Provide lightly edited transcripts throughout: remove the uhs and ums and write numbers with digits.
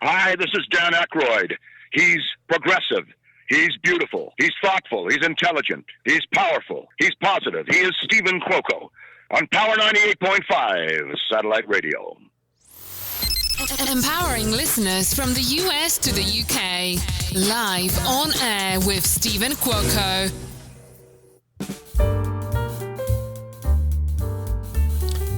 Hi, this is Dan Aykroyd. He's progressive. He's beautiful. He's thoughtful. He's intelligent. He's powerful. He's positive. He is Stephen Cuoco on Power 98.5 Satellite Radio. Empowering listeners from the US to the UK. Live on air with Stephen Cuoco.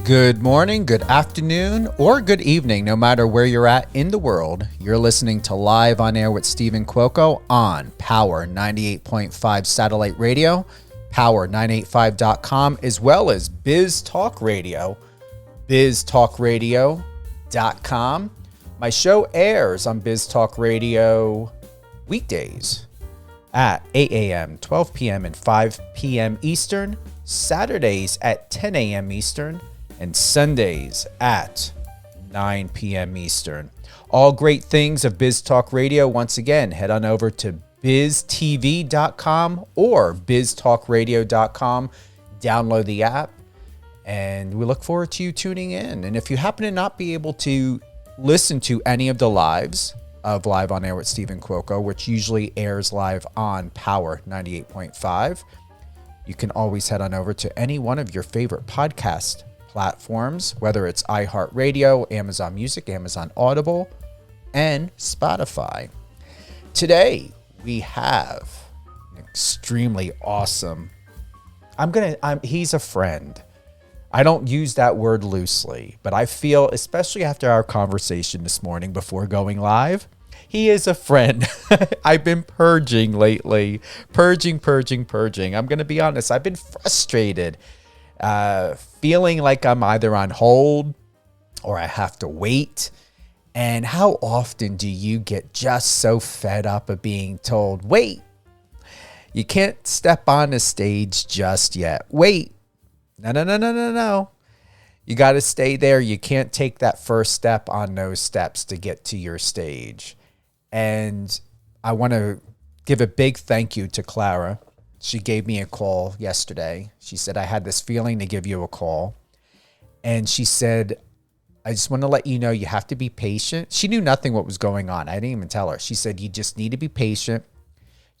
Good morning, good afternoon, or good evening, no matter where you're at in the world. You're listening to Live on Air with Stephen Cuoco on Power 98.5 Satellite Radio, Power985.com, as well as Biz Talk Radio, biztalkradio.com. My show airs on Biz Talk Radio weekdays at 8 a.m., 12 p.m., and 5 p.m. Eastern, Saturdays at 10 a.m. Eastern, and Sundays at 9 p.m. Eastern. All great things of Biz Talk Radio. Once again, head on over to biztv.com or biztalkradio.com. Download the app, and we look forward to you tuning in. And if you happen to not be able to listen to any of the lives of Live on Air with Stephen Cuoco, which usually airs live on Power 98.5, you can always head on over to any one of your favorite podcast platforms, whether it's iHeartRadio, Amazon Music, Amazon Audible, and Spotify. Today, we have an extremely awesome, he's a friend. I don't use that word loosely, but I feel, especially after our conversation this morning before going live, he is a friend. I've been purging lately. Purging. I'm going to be honest. I've been frustrated. Feeling like I'm either on hold or I have to wait. And how often do you get just so fed up of being told, wait, you can't step on the stage just yet. Wait. No. You got to stay there. You can't take that first step on those steps to get to your stage. And I want to give a big thank you to Clara. She gave me a call yesterday. She said, I had this feeling to give you a call. And she said, I just want to let you know you have to be patient. She knew nothing what was going on. I didn't even tell her. She said, you just need to be patient.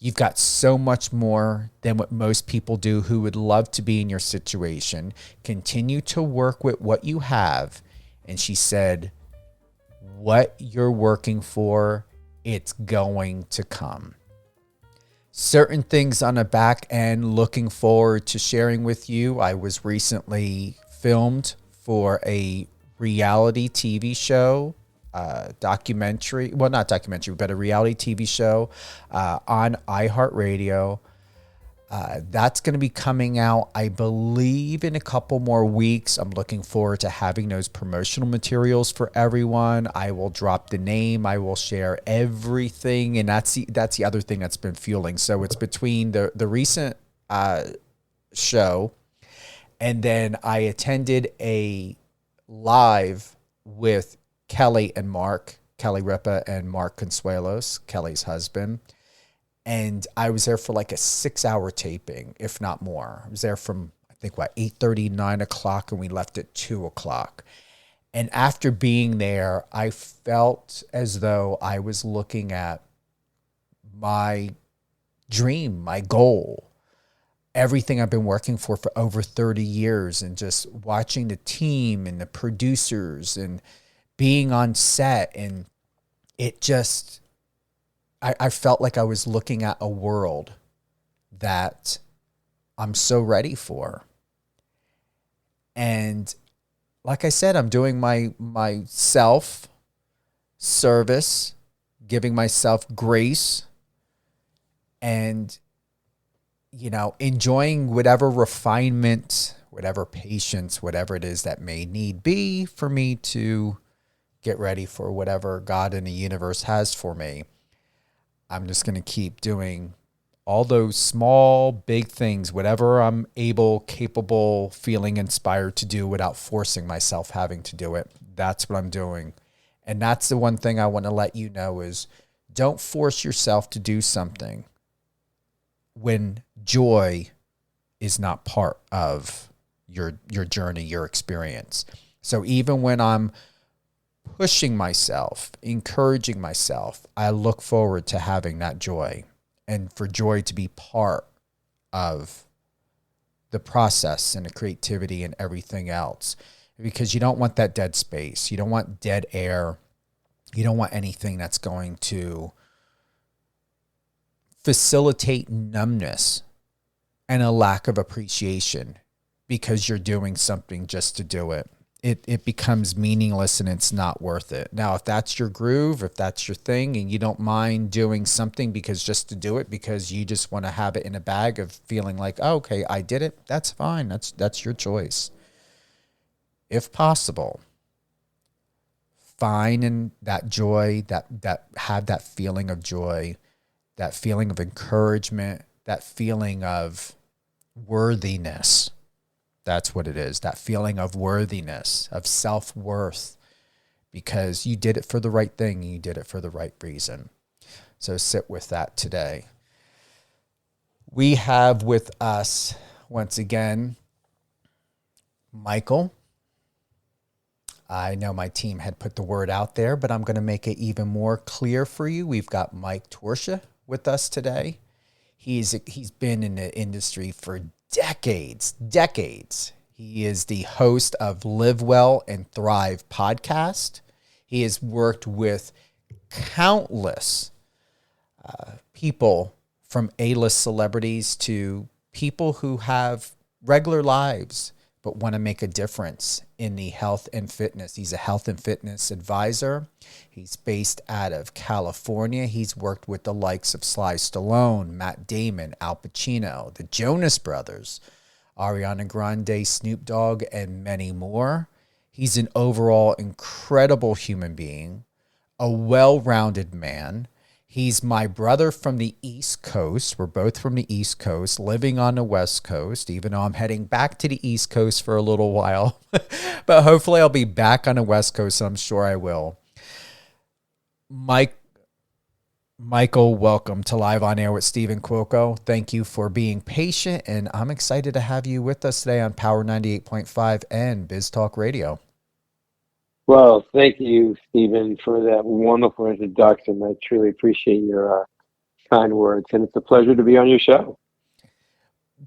You've got so much more than what most people do who would love to be in your situation. Continue to work with what you have. And she said, what you're working for, it's going to come. Certain things on the back end, looking forward to sharing with you. I was recently filmed for a reality TV show, documentary. Well, not documentary, but a reality TV show on iHeartRadio. That's going to be coming out, I believe, in a couple more weeks. I'm looking forward to having those promotional materials for everyone. I will drop the name. I will share everything. And that's the other thing that's been fueling. So it's between the recent show, and then I attended a live with Kelly Ripa and Mark Consuelos, Kelly's husband. And I was there for like a 6-hour taping, if not more. I was there from, 8:30, 9 o'clock, and we left at 2 o'clock. And after being there, I felt as though I was looking at my dream, my goal, everything I've been working for over 30 years, and just watching the team and the producers and being on set. And it just, I felt like I was looking at a world that I'm so ready for. And like I said, I'm doing my self-service, giving myself grace, and, enjoying whatever refinement, whatever patience, whatever it is that may need be for me to get ready for whatever God in the universe has for me. I'm just going to keep doing all those small, big things, whatever I'm able, capable, feeling inspired to do without forcing myself having to do it. That's what I'm doing. And that's the one thing I want to let you know is don't force yourself to do something when joy is not part of your journey, your experience. So even when I'm pushing myself, encouraging myself, I look forward to having that joy, and for joy to be part of the process and the creativity and everything else, because you don't want that dead space. You don't want dead air. You don't want anything that's going to facilitate numbness and a lack of appreciation because you're doing something just to do it. It becomes meaningless and it's not worth it. Now, if that's your groove, if that's your thing, and you don't mind doing something because just to do it, because you just want to have it in a bag of feeling like, oh, okay, I did it, that's fine. That's your choice. If possible, find in that joy, that have that feeling of joy, that feeling of encouragement, that feeling of worthiness. That's what it is, that feeling of worthiness, of self-worth, because you did it for the right thing. You did it for the right reason. So sit with that today. We have with us, once again, Michael. I know my team had put the word out there, but I'm going to make it even more clear for you. We've got Mike Torchia with us today. He's been in the industry for decades. He is the host of Live Well and Thrive podcast. He has worked with countless people, from A-list celebrities to people who have regular lives but want to make a difference in the health and fitness. He's a health and fitness advisor. He's based out of California. He's worked with the likes of Sly Stallone, Matt Damon, Al Pacino, the Jonas Brothers, Ariana Grande, Snoop Dogg, and many more. He's an overall incredible human being, a well-rounded man. He's my brother from the East Coast. We're both from the East Coast, living on the West Coast, even though I'm heading back to the East Coast for a little while. But hopefully I'll be back on the West Coast, and I'm sure I will. Michael, welcome to Live on Air with Stephen Cuoco. Thank you for being patient, and I'm excited to have you with us today on Power 98.5 and Biz Talk Radio. Well, thank you, Stephen, for that wonderful introduction. I truly appreciate your kind words, and it's a pleasure to be on your show.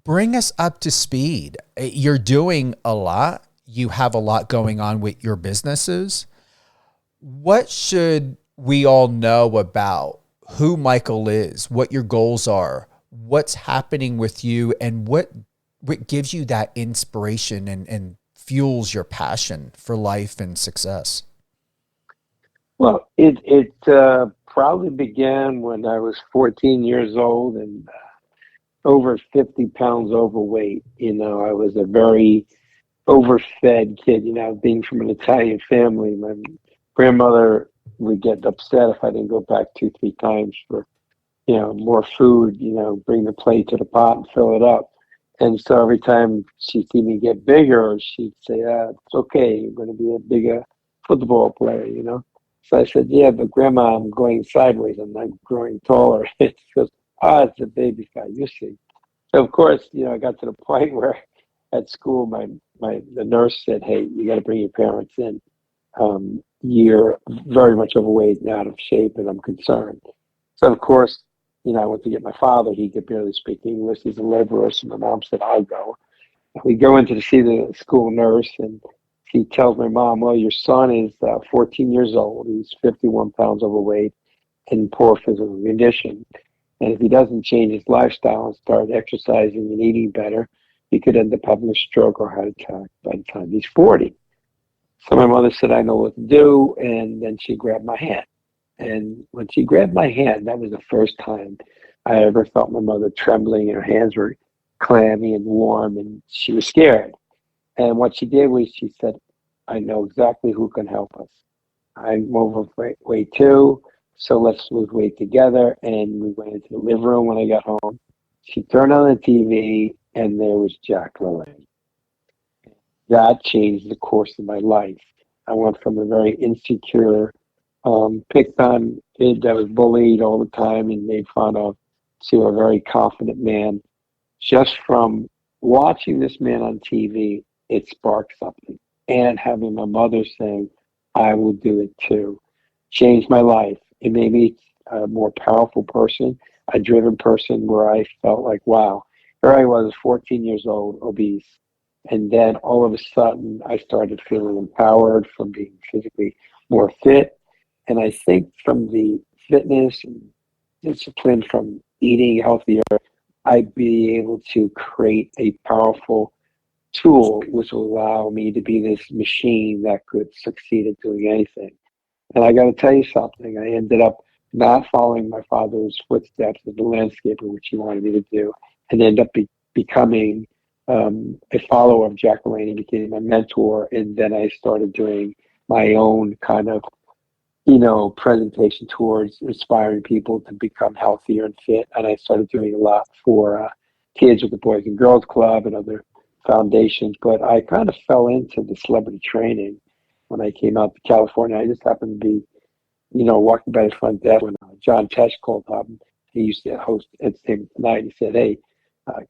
Bring us up to speed. You're doing a lot. You have a lot going on with your businesses. What should we all know about who Michael is, what your goals are, what's happening with you, and what gives you that inspiration and fuels your passion for life and success? Well, it probably began when I was 14 years old and over 50 pounds overweight. I was a very overfed kid, being from an Italian family. My grandmother would get upset if I didn't go back 2-3 times for, more food, bring the plate to the pot and fill it up. And so every time she'd see me get bigger, she'd say, it's okay, you're going to be a bigger football player, So I said, yeah, but Grandma, I'm going sideways. I'm not growing taller. She goes, it's a baby fat, you see. So, of course, I got to the point where at school, the nurse said, hey, you got to bring your parents in. You're very much overweight and out of shape, and I'm concerned. So, of course, I went to get my father. He could barely speak English. He's a laborer. So my mom said, I'll go. We go in to see the school nurse, and she tells my mom, well, your son is 14 years old. He's 51 pounds overweight in poor physical condition. And if he doesn't change his lifestyle and start exercising and eating better, he could end up having a stroke or heart attack by the time he's 40. So my mother said, I know what to do. And then she grabbed my hand. And when she grabbed my hand, that was the first time I ever felt my mother trembling, and her hands were clammy and warm, and she was scared. And what she did was she said, I know exactly who can help us. I'm overweight too, so let's lose weight together. And we went into the living room when I got home. She turned on the TV, and there was Jack LaLanne. That changed the course of my life. I went from a very insecure, picked on kid that was bullied all the time and made fun of, to a very confident man. Just from watching this man on TV, it sparked something. And having my mother saying, I will do it too. Changed my life. It made me a more powerful person, a driven person where I felt like, wow, here I was 14 years old, obese. And then all of a sudden, I started feeling empowered from being physically more fit. And I think from the fitness and discipline from eating healthier, I'd be able to create a powerful tool which will allow me to be this machine that could succeed at doing anything. And I got to tell you something. I ended up not following my father's footsteps as a landscaper, which he wanted me to do, and ended up becoming a follower of Jack LaLanne, became my mentor, and then I started doing my own kind of, presentation towards inspiring people to become healthier and fit. And I started doing a lot for kids with the Boys and Girls Club and other foundations. But I kind of fell into the celebrity training when I came out to California. I just happened to be, walking by the front desk when John Tesh called up. He used to host Entertainment Tonight. He said, "Hey,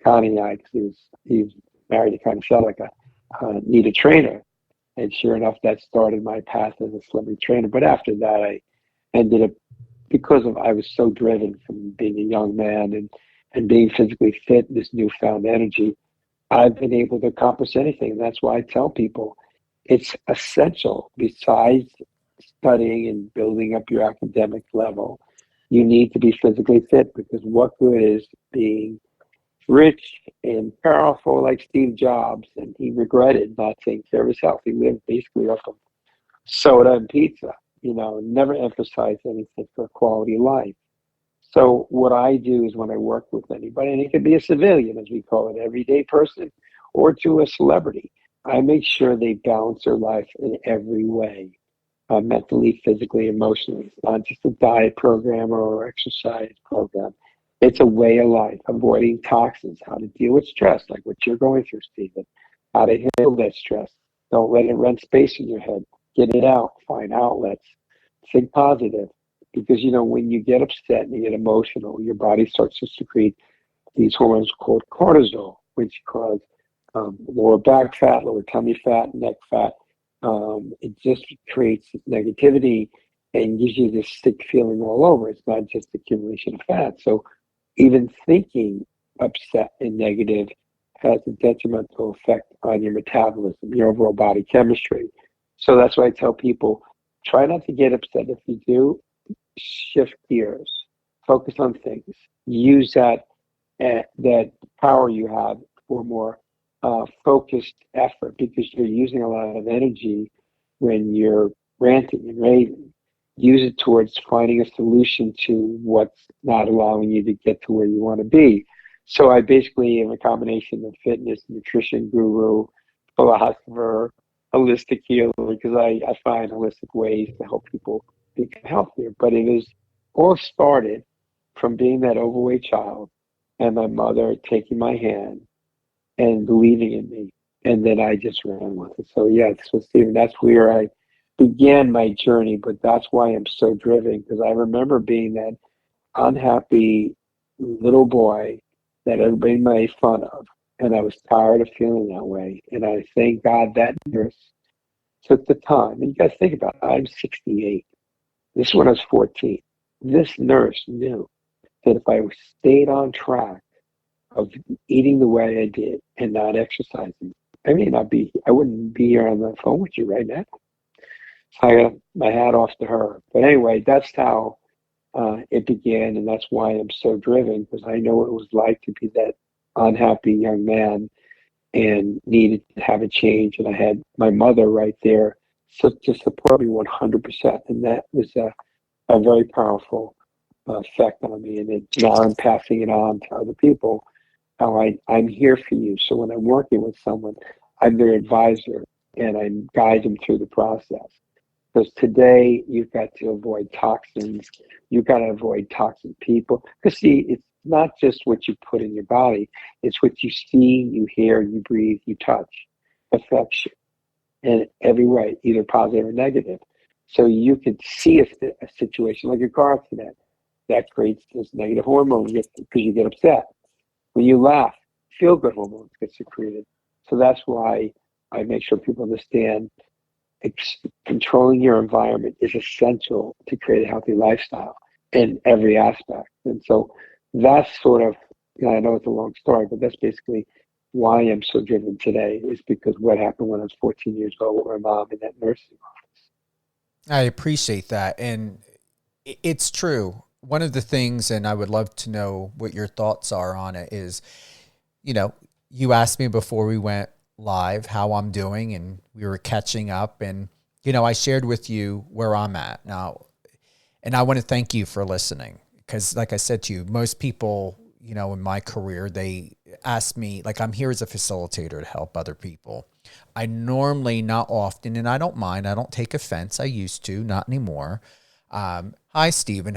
Connie and I," because he was married to Connie Selleck, need a trainer. And sure enough, that started my path as a celebrity trainer. But after that, I ended up, I was so driven from being a young man and being physically fit, this newfound energy, I've been able to accomplish anything. And that's why I tell people it's essential, besides studying and building up your academic level, you need to be physically fit, because what good is being rich and powerful like Steve Jobs, and he regretted not taking care of his health. He lived basically off of soda and pizza, never emphasized anything for quality of life. So what I do is when I work with anybody, and it can be a civilian, as we call it, everyday person, or to a celebrity, I make sure they balance their life in every way, mentally, physically, emotionally. It's not just a diet program or exercise program. It's a way of life, avoiding toxins, how to deal with stress, like what you're going through, Stephen, how to handle that stress. Don't let it rent space in your head. Get it out, find outlets, think positive. Because, when you get upset and you get emotional, your body starts to secrete these hormones called cortisol, which cause lower back fat, lower tummy fat, neck fat. It just creates negativity and gives you this sick feeling all over. It's not just accumulation of fat. So even thinking upset and negative has a detrimental effect on your metabolism, your overall body chemistry. So that's why I tell people, try not to get upset. If you do, shift gears, focus on things, use that power you have for more focused effort, because you're using a lot of energy when you're ranting and raving. Use it towards finding a solution to what's not allowing you to get to where you want to be. So I basically am a combination of fitness, nutrition guru, philosopher, holistic healer, because I find holistic ways to help people become healthier. But it was all started from being that overweight child and my mother taking my hand and believing in me. And then I just ran with it. So yeah, so Stephen, that's where I began my journey, but that's why I'm so driven, because I remember being that unhappy little boy that everybody made fun of, and I was tired of feeling that way. And I thank God that nurse took the time. And you got to think about it, I'm 68. This is when I was 14. This nurse knew that if I stayed on track of eating the way I did and not exercising, I wouldn't be here on the phone with you right now. So I got my hat off to her. But anyway, that's how it began, and that's why I'm so driven, because I know what it was like to be that unhappy young man and needed to have a change. And I had my mother right there to support me 100%. And that was a very powerful effect on me. And now I'm passing it on to other people. How I'm here for you. So when I'm working with someone, I'm their advisor and I guide them through the process. Because today you've got to avoid toxins. You've got to avoid toxic people. Because see, it's not just what you put in your body. It's what you see, you hear, you breathe, you touch. Affects you in every way, either positive or negative. So you could see a situation like a car accident that creates this negative hormone because you get upset. When you laugh, feel-good hormones get secreted. So that's why I make sure people understand controlling your environment is essential to create a healthy lifestyle in every aspect. And so that's sort of, I know it's a long story, but that's basically why I'm so driven today, is because what happened when I was 14 years old with my mom in that nursing office. I appreciate that. And it's true. One of the things, and I would love to know what your thoughts are on it, is, you asked me before we went live how I'm doing, and we were catching up, and, I shared with you where I'm at now. And I want to thank you for listening, because like I said to you, most people, in my career, they ask me, like, I'm here as a facilitator to help other people. I normally, not often, and I don't mind, I don't take offense. I used to, not anymore. Hi, Stephen,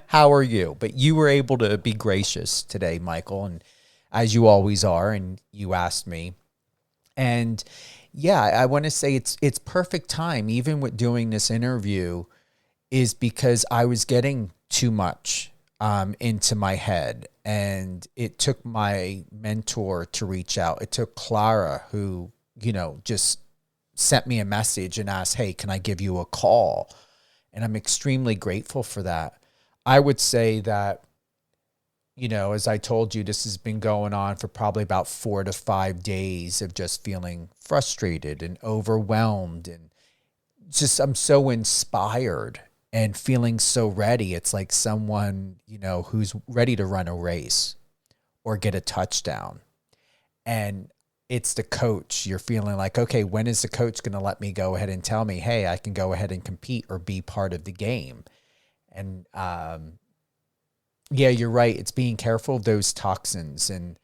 how are you? But you were able to be gracious today, Michael, and as you always are, and you asked me. And yeah, I want to say it's perfect time, even with doing this interview, is because I was getting too much into my head. And it took my mentor to reach out. It took Clara, who, just sent me a message and asked, hey, can I give you a call? And I'm extremely grateful for that. I would say that, as I told you, this has been going on for probably about 4 to 5 days of just feeling frustrated and overwhelmed. And just, I'm so inspired and feeling so ready. It's like someone, who's ready to run a race or get a touchdown. And it's the coach. You're feeling like, okay, when is the coach going to let me go ahead and tell me, hey, I can go ahead and compete or be part of the game? And, yeah, you're right. It's being careful of those toxins. And,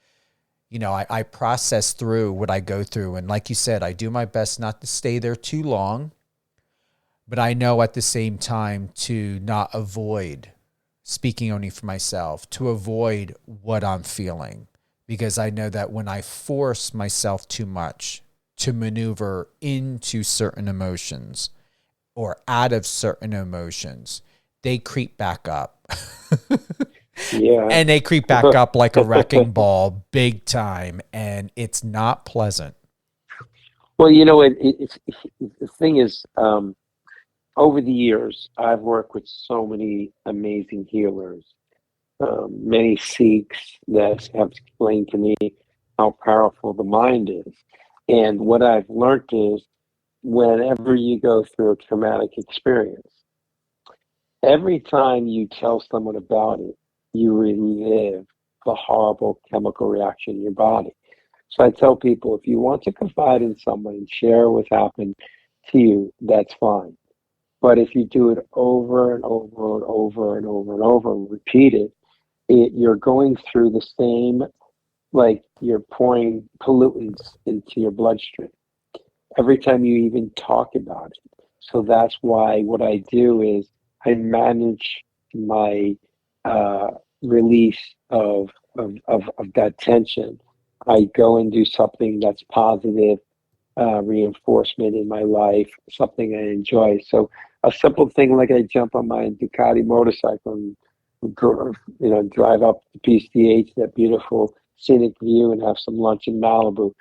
I process through what I go through. And like you said, I do my best not to stay there too long. But I know at the same time to not avoid, speaking only for myself, to avoid what I'm feeling. Because I know that when I force myself too much to maneuver into certain emotions or out of certain emotions, they creep back up. Yeah. And they creep back up like a wrecking ball, big time. And it's not pleasant. Well, it's the thing is, over the years, I've worked with so many amazing healers, many Sikhs that have explained to me how powerful the mind is. And what I've learned is, whenever you go through a traumatic experience, every time you tell someone about it, you relive the horrible chemical reaction in your body. So I tell people, if you want to confide in someone and share what happened to you, that's fine. But if you do it over and over and over and over and over and repeat it, you're going through the same, like you're pouring pollutants into your bloodstream every time you even talk about it. So that's why what I do is I manage my release of that tension. I go and do something that's positive, reinforcement in my life, something I enjoy. So a simple thing like I jump on my Ducati motorcycle and drive up to PCH, that beautiful scenic view, and have some lunch in Malibu,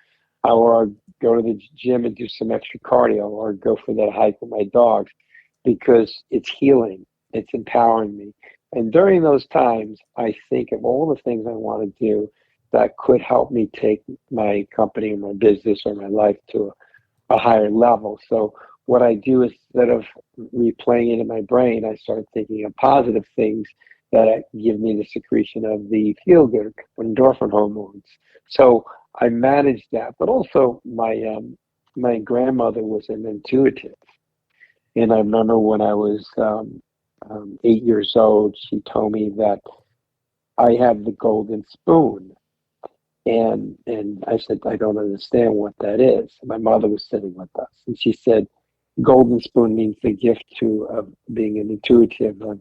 or go to the gym and do some extra cardio, or go for that hike with my dogs, because it's healing, it's empowering me. And during those times, I think of all the things I want to do that could help me take my company or my business or my life to a higher level. So what I do is, instead of replaying it in my brain, I start thinking of positive things that give me the secretion of the feel-good endorphin hormones. So I manage that. But also, my grandmother was an intuitive. And I remember when I was 8 years old, she told me that I have the golden spoon. And I said, I don't understand what that is. My mother was sitting with us, and she said, golden spoon means the gift of being an intuitive, of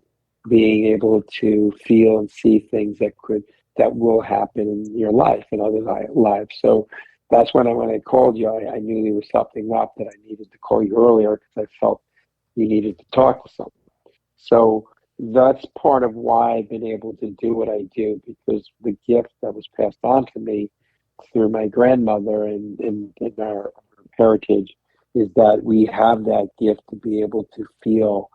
being able to feel and see things that will happen in your life and other lives. So that's when I called you, I knew there was something up, that I needed to call you earlier, because I felt you needed to talk to someone. So that's part of why I've been able to do what I do, because the gift that was passed on to me through my grandmother and our heritage is that we have that gift to be able to feel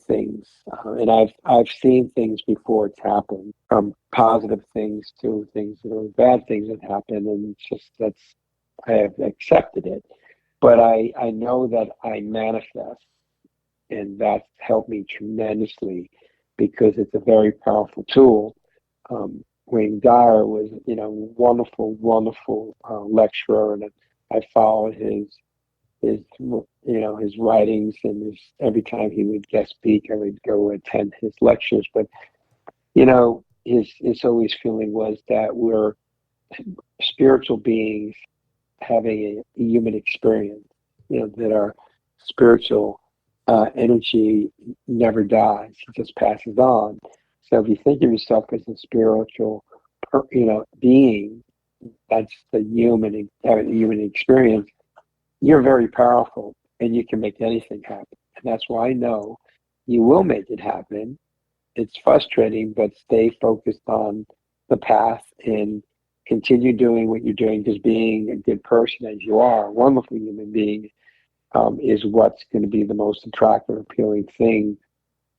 things. And I've seen things before it's happened, from positive things to things that are bad things that happen, and it's just I have accepted it. But I know that I manifest, and that's helped me tremendously because it's a very powerful tool. Wayne Dyer was, wonderful, wonderful lecturer, and I followed his writings, and every time he would guest speak, I would go attend his lectures. But his always feeling was that we're spiritual beings having a human experience. That our spiritual energy never dies; it just passes on. So if you think of yourself as a spiritual, being, that's the human having a human experience. You're very powerful, and you can make anything happen. And that's why I know you will make it happen. It's frustrating, but stay focused on the path and continue doing what you're doing, because being a good person as you are, a wonderful human being, is what's going to be the most attractive, appealing thing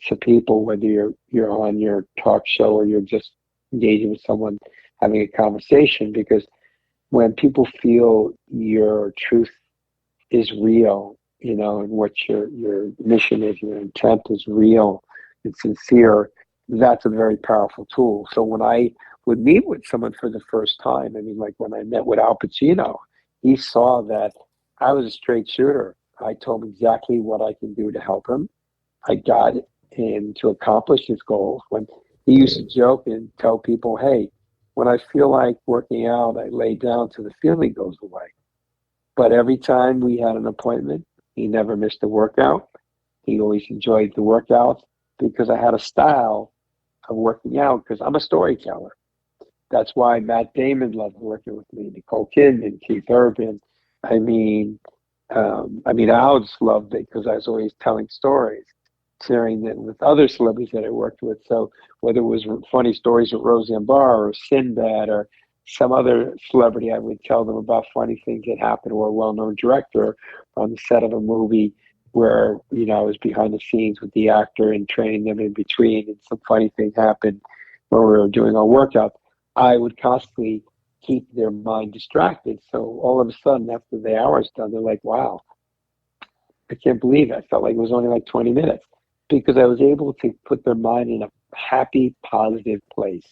to people, whether you're on your talk show or you're just engaging with someone, having a conversation. Because when people feel your truth is real, and what your mission is, your intent is real and sincere, that's a very powerful tool. So when I would meet with someone for the first time, like when I met with Al Pacino, he saw that I was a straight shooter. I told him exactly what I can do to help him. I got him to accomplish his goals. When he used to joke and tell people, hey, when I feel like working out, I lay down till the feeling goes away. But every time we had an appointment, he never missed a workout. He always enjoyed the workouts because I had a style of working out, because I'm a storyteller. That's why Matt Damon loved working with me, Nicole Kidman, Keith Urban. I just loved it because I was always telling stories, sharing it with other celebrities that I worked with. So whether it was funny stories with Roseanne Barr or Sinbad or some other celebrity, I would tell them about funny things that happened, or a well-known director on the set of a movie where, I was behind the scenes with the actor and training them in between, and some funny thing happened where we were doing our workout. I would constantly keep their mind distracted. So all of a sudden, after the hour's done, they're like, wow, I can't believe it. I felt like it was only like 20 minutes, because I was able to put their mind in a happy, positive place.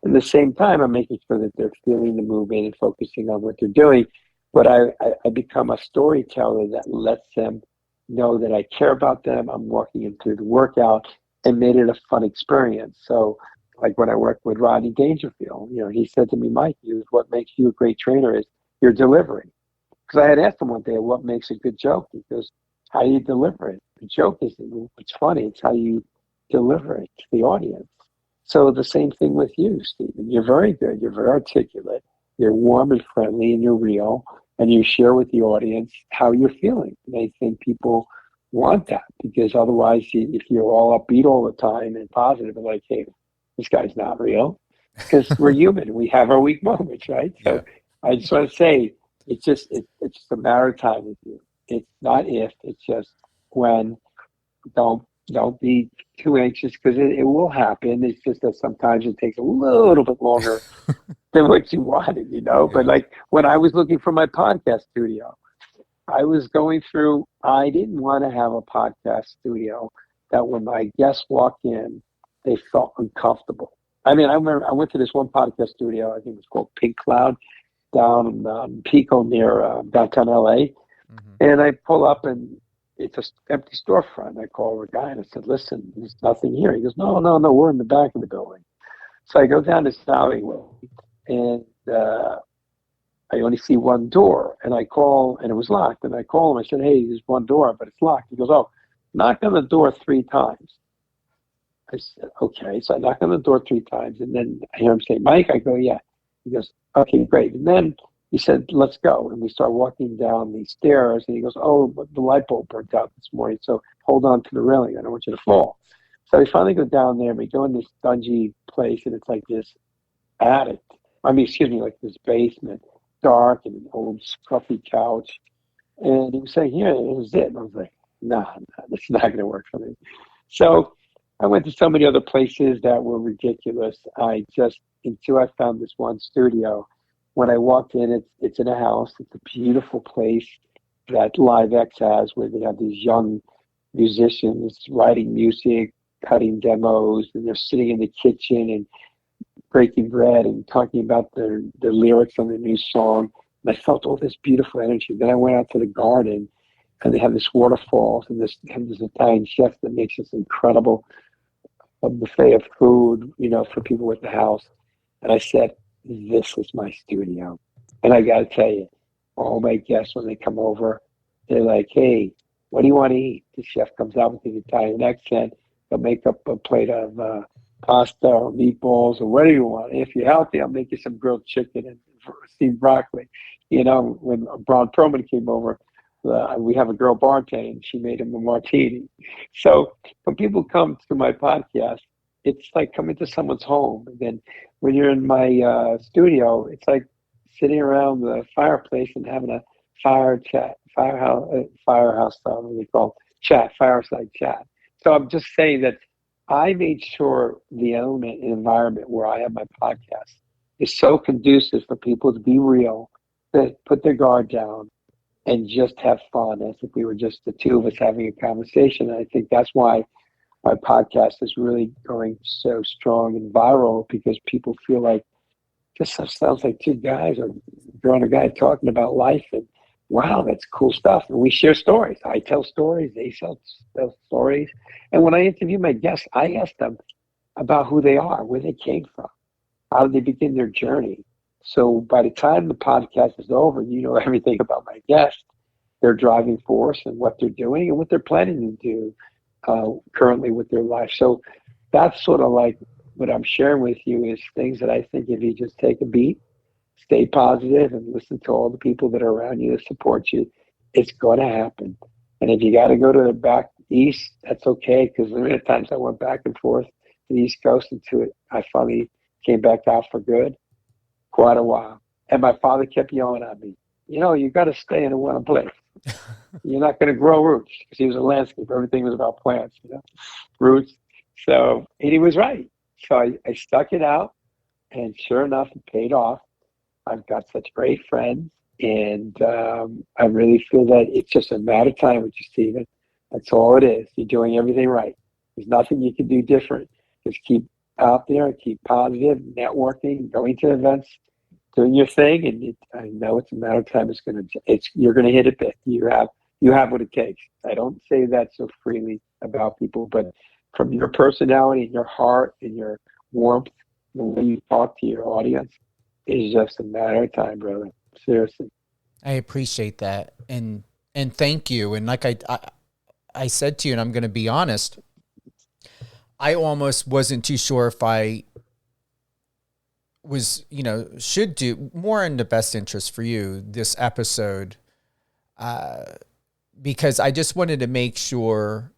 At the same time, I'm making sure that they're feeling the movement and focusing on what they're doing. But I become a storyteller that lets them know that I care about them. I'm walking them through the workout and made it a fun experience. So like when I worked with Rodney Dangerfield, he said to me, Mike, what makes you a great trainer is your delivery. Because I had asked him one day, what makes a good joke? He goes, how do you deliver it? The joke isn't it's funny, it's how you deliver it to the audience. So the same thing with you, Stephen. You're very good. You're very articulate. You're warm and friendly, and you're real. And you share with the audience how you're feeling. And I think people want that, because otherwise, if you're all upbeat all the time and positive, they're like, hey, this guy's not real. Because we're human. We have our weak moments, right? So I just want to say, it's just a matter of time with you. It's not if, it's just when. Don't be too anxious, because it will happen. It's just that sometimes it takes a little bit longer than what you wanted, Yeah. But like when I was looking for my podcast studio, I was going through, I didn't want to have a podcast studio that when my guests walked in, they felt uncomfortable. I remember I went to this one podcast studio, I think it was called Pink Cloud, down in Pico near downtown LA. Mm-hmm. And I pull up and it's an empty storefront. I call the guy and I said, listen, there's nothing here. He goes, no, we're in the back of the building. So I go down this alleyway and I only see one door, and I call, and it was locked, and I call him. I said, hey, there's one door, but it's locked. He goes, oh, knock on the door 3 times. I said, okay. So I knock on the door 3 times, and then I hear him say, Mike. I go, yeah. He goes, okay, great. And then he said, let's go. And we start walking down these stairs, and he goes, oh, the light bulb burnt out this morning, so hold on to the railing. I don't want you to fall. So we finally go down there, and we go in this dungy place, and it's like this like this basement, dark, and an old scruffy couch. And he was saying, here, it was it. And I was like, nah, this is not going to work for me. So I went to so many other places that were ridiculous. Until I found this one studio. When I walked in, it's in a house. It's a beautiful place that Live X has, where they have these young musicians writing music, cutting demos, and they're sitting in the kitchen and breaking bread and talking about the lyrics on the new song. And I felt all this beautiful energy. Then I went out to the garden, and they have this waterfalls, and this Italian chef that makes this incredible buffet of food, for people at the house. And I said, this is my studio. And I got to tell you, all my guests, when they come over, they're like, hey, what do you want to eat? The chef comes out with an Italian accent. They'll make up a plate of pasta or meatballs or whatever you want. If you're healthy, I'll make you some grilled chicken and steamed broccoli. When Braun Perlman came over, we have a girl bartender, and she made him a martini. So when people come to my podcast, it's like coming to someone's home. And then when you're in my studio, it's like sitting around the fireplace and having a firehouse style, what they call chat, fireside chat. So I'm just saying that I made sure the element and environment where I have my podcast is so conducive for people to be real, to put their guard down, and just have fun as if we were just the two of us having a conversation. And I think that's why my podcast is really going so strong and viral, because people feel like this sounds like two guys or girl and a guy talking about life, and wow, that's cool stuff. And we share stories. I tell stories, they tell stories. And when I interview my guests, I ask them about who they are, where they came from, how did they begin their journey. So by the time the podcast is over, you know everything about my guests, their driving force and what they're doing and what they're planning to do currently with their life. So that's sort of like what I'm sharing with you, is things that I think if you just take a beat, stay positive, and listen to all the people that are around you to support you, it's going to happen. And if you got to go to the back east, that's okay, because the many times I went back and forth to the East Coast I finally came back out for good. Quite a while. And my father kept yelling at me, you got to stay in one place. You're not going to grow roots, because he was a landscaper. Everything was about plants, roots. So, and he was right. So I stuck it out, and sure enough, it paid off. I've got such great friends, and I really feel that it's just a matter of time with you, Stephen. That's all it is. You're doing everything right. There's nothing you can do different. Just keep out there, keep positive, networking, going to events, doing your thing, and I know it's a matter of time. You're gonna hit it big. You have what it takes. I don't say that so freely about people, but from your personality and your heart and your warmth, the way you talk to your audience, is just a matter of time, brother. Seriously. I appreciate that, and thank you. And like I said to you, and I'm going to be honest, I almost wasn't too sure if I was, should do more in the best interest for you this episode, because I just wanted to make sure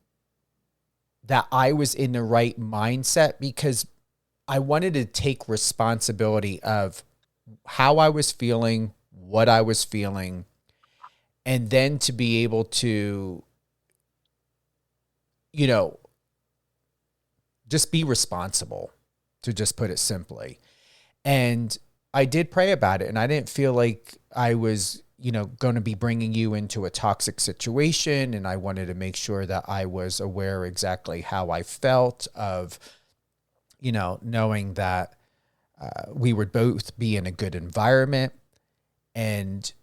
that I was in the right mindset, because I wanted to take responsibility of how I was feeling, what I was feeling, and then to be able to, just be responsible, to just put it simply. And I did pray about it, and I didn't feel like I was, going to be bringing you into a toxic situation. And I wanted to make sure that I was aware exactly how I felt of, knowing that we would both be in a good environment and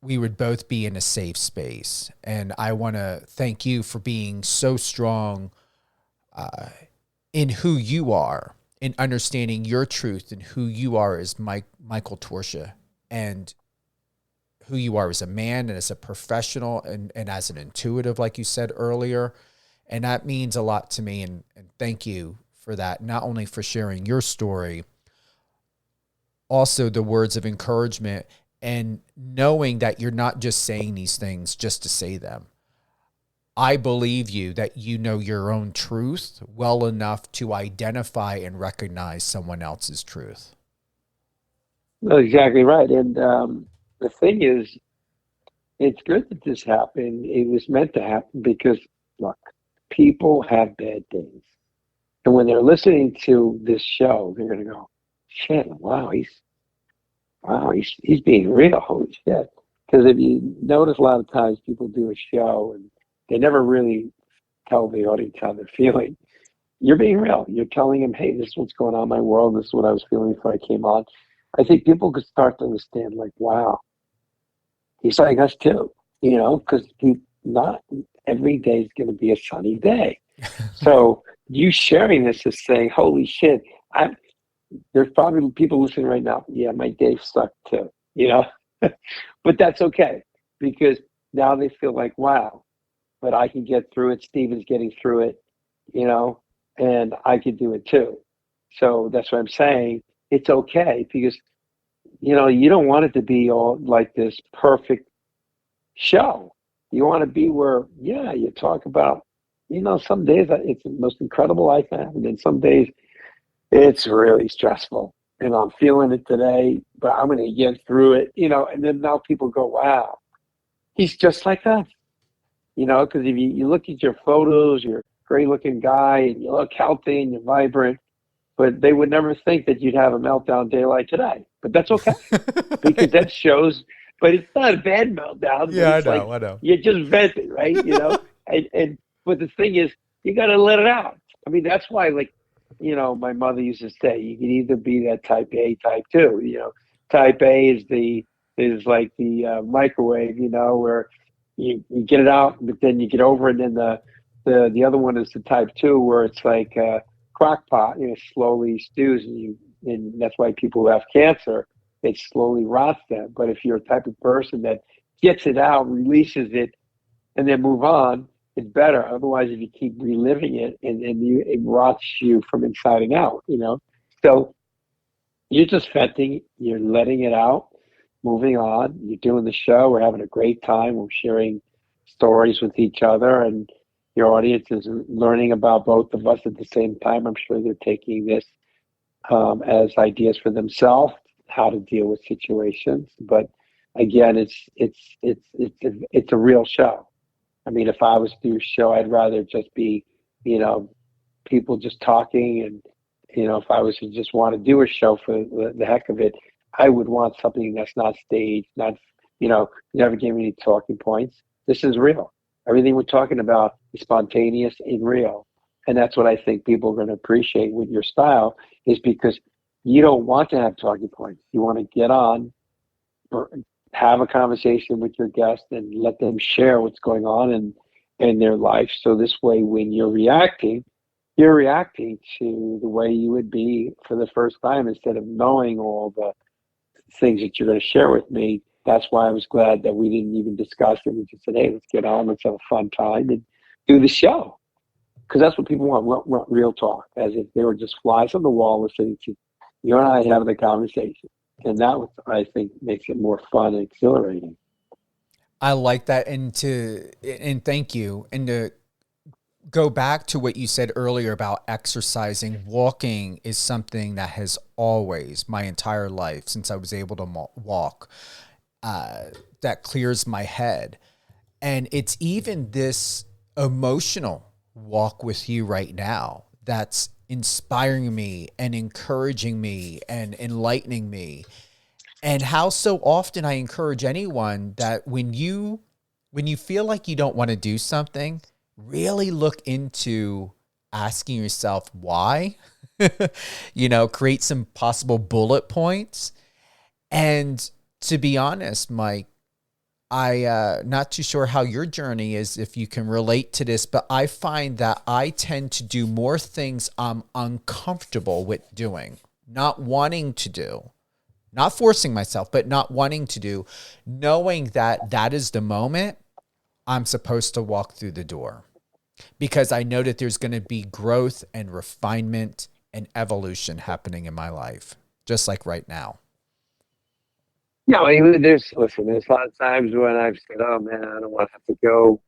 we would both be in a safe space. And I want to thank you for being so strong in who you are, in understanding your truth and who you are as Michael Torchia, and who you are as a man and as a professional and as an intuitive, like you said earlier. And that means a lot to me. And thank you for that. Not only for sharing your story, also the words of encouragement, and knowing that you're not just saying these things just to say them. I believe you, that you know your own truth well enough to identify and recognize someone else's truth. No, exactly right. And the thing is, it's good that this happened. It was meant to happen because, look, people have bad days. And when they're listening to this show, they're going to go, shit, he's being real. Holy shit. Because if you notice, a lot of times people do a show and they never really tell the audience how they're feeling. You're being real. You're telling them, hey, this is what's going on in my world. This is what I was feeling before I came on. I think people could start to understand, like, wow, he's like us too, because not every day is going to be a sunny day. So you sharing this is saying, holy shit, there's probably people listening right now. Yeah, my day sucked too, but that's okay because now they feel like, wow, but I can get through it. Steven's getting through it, and I can do it too. So that's what I'm saying. It's okay because, you don't want it to be all like this perfect show. You want to be where, yeah, you talk about, some days it's the most incredible life I have, and then some days it's really stressful. And I'm feeling it today, but I'm going to get through it, and then now people go, wow, he's just like us, because if you look at your photos, you're a great looking guy and you look healthy and you're vibrant, but they would never think that you'd have a meltdown day like today. But that's okay because that shows, but it's not a bad meltdown. Yeah, it's I know. You're just venting, right? But the thing is, you got to let it out. I mean, that's why, like, my mother used to say, you can either be that type A, type 2. Type A is like the microwave, where you get it out, but then you get over it. And then the other one is the type 2, where it's like a crock pot, slowly stews, and that's why people who have cancer, it slowly rots them. But if you're a type of person that gets it out, releases it, and then move on, it's better. Otherwise, if you keep reliving it, and it rots you from inside and out, So you're just venting, you're letting it out, moving on. You're doing the show. We're having a great time. We're sharing stories with each other, and your audience is learning about both of us at the same time. I'm sure they're taking this as ideas for themselves, how to deal with situations. But again, it's a real show. I mean, if I was to do a show, I'd rather just be, people just talking. And, if I was to just want to do a show for the heck of it, I would want something that's not staged, not, never gave me any talking points. This is real. Everything we're talking about is spontaneous and real. And that's what I think people are going to appreciate with your style, is because you don't want to have talking points. You want to get on, or have a conversation with your guest and let them share what's going on in their life. So this way, when you're reacting to the way you would be for the first time, instead of knowing all the things that you're going to share with me. That's why I was glad that we didn't even discuss it. We just said, hey, let's get on, let's have a fun time and do the show. Because that's what people want real talk, as if they were just flies on the wall listening to you and I having a conversation. And that, I think, makes it more fun and exhilarating. I like that. And thank you. And to go back to what you said earlier about exercising, walking is something that has always, my entire life, since I was able to walk, that clears my head. And it's even this emotional walk with you right now that's inspiring me and encouraging me and enlightening me. And how so often I encourage anyone that when you feel like you don't want to do something, really look into asking yourself why, create some possible bullet points. And to be honest, Mike, I not too sure how your journey is, if you can relate to this, but I find that I tend to do more things I'm uncomfortable with doing, not wanting to do, not forcing myself, but not wanting to do, knowing that that is the moment I'm supposed to walk through the door, because I know that there's going to be growth and refinement and evolution happening in my life, just like right now. Yeah, I mean, there's a lot of times when I've said, oh man, I don't want to have to go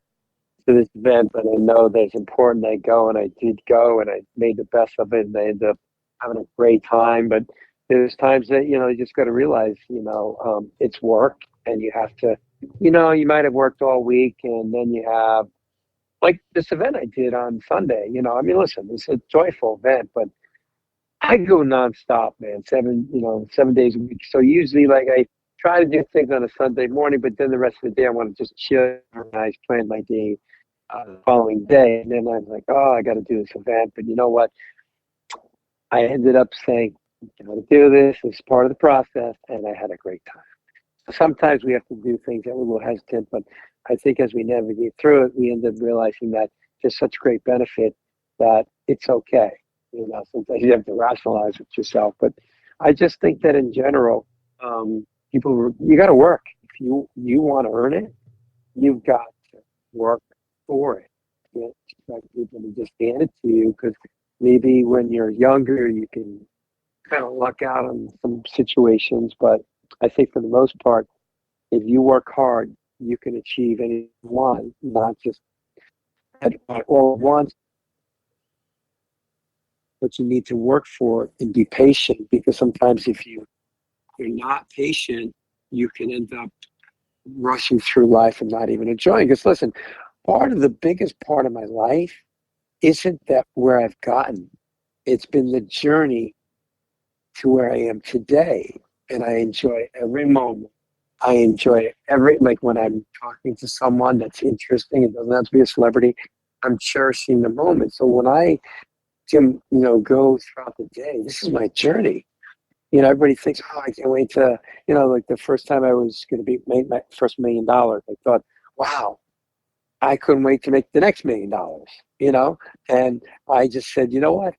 to this event, but I know that it's important I go, and I did go, and I made the best of it, and I ended up having a great time. But there's times that, you just got to realize, it's work, and you have to you might have worked all week and then you have like this event I did on Sunday. I mean, listen, it's a joyful event, but I go nonstop, man. 7 days a week. So usually, like, I try to do things on a Sunday morning, but then the rest of the day I want to just chill, organize, plan my day the following day. And then I'm like, oh, I got to do this event. But you know what? I ended up saying, I got to do this. It's part of the process, and I had a great time. Sometimes we have to do things that we're a little hesitant, but I think as we navigate through it, we end up realizing that there's such great benefit that it's okay. Sometimes you have to rationalize it yourself, but I just think that in general, you got to work. If you want to earn it, you've got to work for it. You can't expect people to just hand it to you because maybe when you're younger, you can kind of luck out on some situations, but I think for the most part, if you work hard, you can achieve anything you want, not just at all at once, but you need to work for it and be patient because sometimes if you're not patient, you can end up rushing through life and not even enjoying. Because listen, part of the biggest part of my life isn't that where I've gotten. It's been the journey to where I am today. And I enjoy every moment. I enjoy like when I'm talking to someone that's interesting, it doesn't have to be a celebrity, I'm cherishing the moment. So when I can, go throughout the day, this is my journey. Everybody thinks, oh, I can't wait to, like the first time I was going to make my first $1 million, I thought, wow, I couldn't wait to make the next $1 million, and I just said, you know what?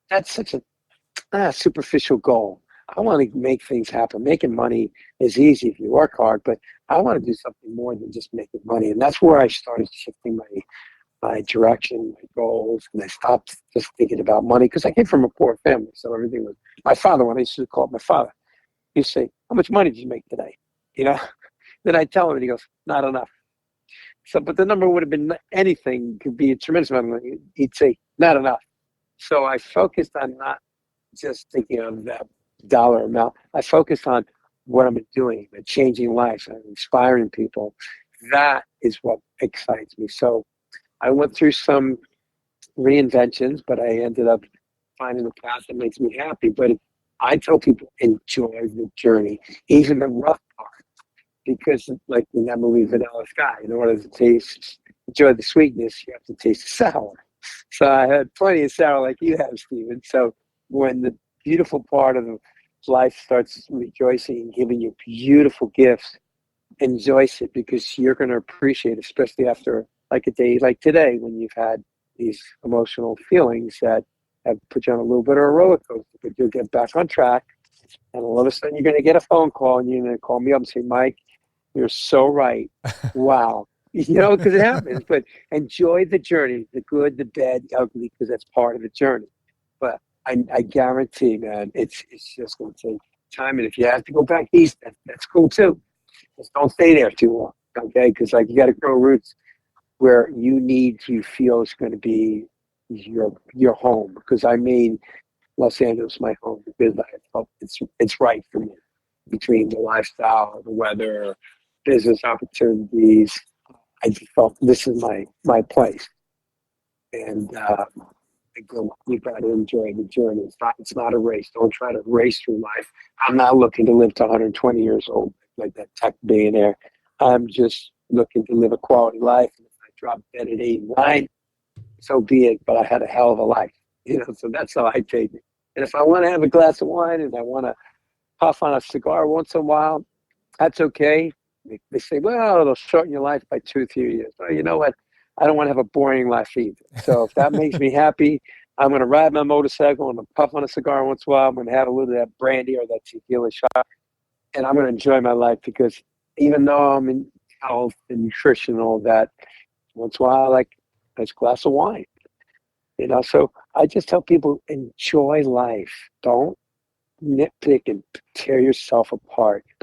That's such a superficial goal. I want to make things happen. Making money is easy if you work hard, but I want to do something more than just making money. And that's where I started shifting my direction, my goals, and I stopped just thinking about money because I came from a poor family. So everything was my father. When I used to call my father, he'd say, "How much money did you make today?" Then I tell him, and he goes, "Not enough." So, but the number would have been anything, could be a tremendous amount of money. He'd say, "Not enough." So I focused on not just thinking of that dollar amount. I focused on what I'm doing, and changing lives, and inspiring people. That is what excites me. So I went through some reinventions, but I ended up finding a path that makes me happy. But I tell people, enjoy the journey, even the rough part, because like in that movie Vanilla Sky, in order to enjoy the sweetness, you have to taste the sour. So I had plenty of sour like you have, Stephen. So when the beautiful part of life starts rejoicing and giving you beautiful gifts, enjoy it because you're going to appreciate it, especially after like a day like today when you've had these emotional feelings that have put you on a little bit of a roller coaster, but you'll get back on track. And all of a sudden you're going to get a phone call and you're going to call me up and say, Mike, you're so right. Wow. Because it happens, but enjoy the journey, the good, the bad, the ugly, because that's part of the journey. But I guarantee, man, it's just going to take time. And if you have to go back east, that's cool too. Just don't stay there too long, okay? Because like you got to grow roots where you feel it's going to be your home. Because I made Los Angeles my home because I felt it's right for me. Between the lifestyle, the weather, business opportunities, I just felt this is my place. And you got to enjoy the journey. It's not a race. Don't try to race through life. I'm not looking to live to 120 years old like that tech billionaire. I'm just looking to live a quality life. And if I drop dead at 89, so be it. But I had a hell of a life, So that's how I take it. And if I want to have a glass of wine and I want to puff on a cigar once in a while, that's okay. They say, well, it'll shorten your life by 2-3 years. Well, you know what? I don't want to have a boring life either. So if that makes me happy, I'm going to ride my motorcycle. I'm going to puff on a cigar once in a while. I'm going to have a little of that brandy or that tequila shot. And I'm going to enjoy my life because even though I'm in health and nutrition and all that, once in a while I like a nice glass of wine. So I just tell people, enjoy life. Don't nitpick and tear yourself apart. Don't